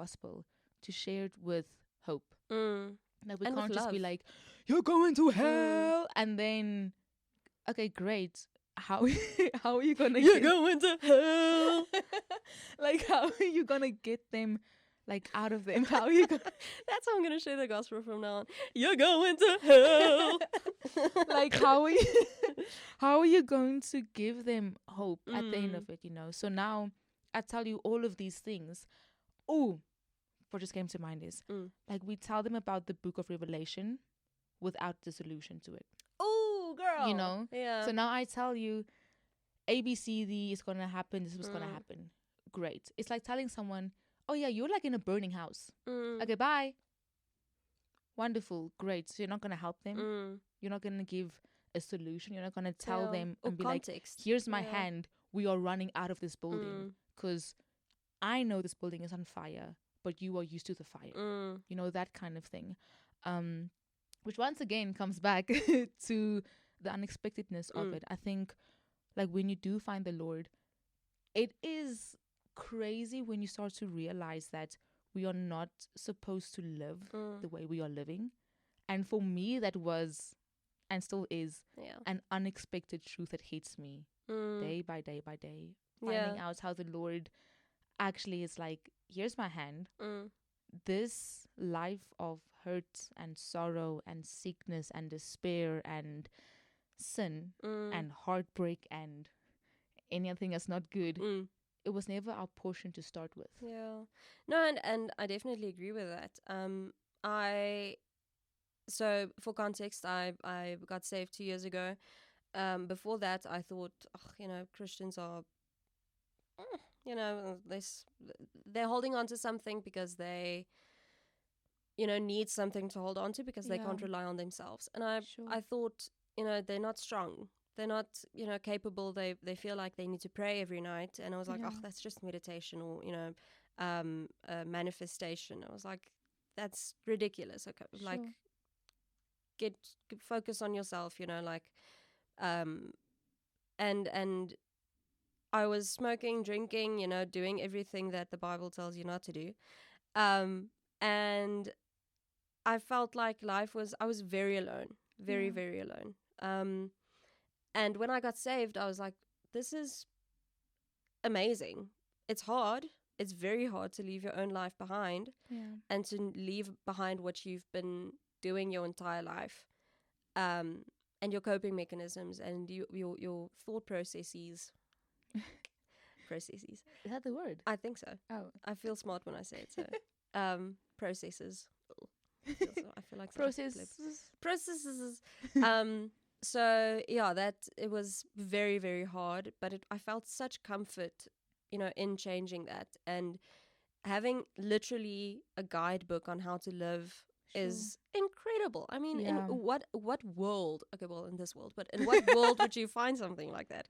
gospel, to share it with hope. Like, we And with can't just be love. like, you're going to hell, and then, okay, great. How how are you gonna You're get, going to hell. like, how are you gonna get them, like, out of them? How are you gonna, That's how I'm going to share the gospel from now on. You're going to hell. like, how are you going to give them hope at the end of it, you know? So now I tell you all of these things. Oh, what just came to mind is, like, we tell them about the book of Revelation without the solution to it, Oh, girl. you know? Yeah. So now I tell you, A, B, C, D is going to happen. This was going to happen. Great. It's like telling someone, oh, yeah, you're like in a burning house. Okay, bye. Wonderful. Great. So you're not going to help them. You're not going to give a solution. You're not going to tell them Or and be context. like, here's my hand. We are running out of this building because I know this building is on fire, but you are used to the fire. You know, that kind of thing. Which once again comes back to the unexpectedness of it. I think, like, when you do find the Lord, it is crazy when you start to realize that we are not supposed to live the way we are living. And for me, that was, and still is, an unexpected truth that hits me day by day by day. Finding out how the Lord actually is like, here's my hand. This life of hurt and sorrow and sickness and despair and sin and heartbreak and anything that's not good, it was never our portion to start with. Yeah. No, and I definitely agree with that. So for context, I got saved 2 years ago. Before that, I thought, Christians are, they're holding on to something because they, need something to hold on to because they can't rely on themselves. And I thought, they're not strong. They're not, capable. They feel like they need to pray every night. And I was like, that's just meditation or, manifestation. I was like, that's ridiculous. Okay, like, get focus on yourself, and I was smoking, drinking, doing everything that the Bible tells you not to do. And I felt like I was very alone, very, very alone. And when I got saved, I was like, this is amazing. It's hard. It's very hard to leave your own life behind and to leave behind what you've been doing your entire life, and your coping mechanisms and your thought processes. Processes. Is that the word? I think so. Oh. I feel smart when I say it. So, processes. I feel like processes. So yeah, that it was very, very hard, but I felt such comfort, in changing that, and having literally a guidebook on how to live is incredible. I mean, in what world? Okay, well, in this world, but in what world would you find something like that?